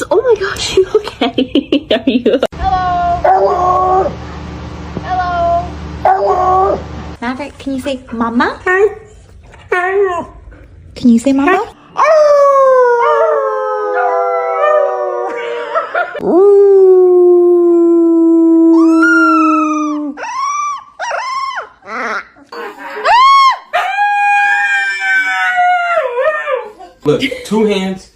Oh my gosh, you okay? Are you? Hello. Hello. Hello. Maverick, can you say mama? Can you say mama? Look, 2 hands.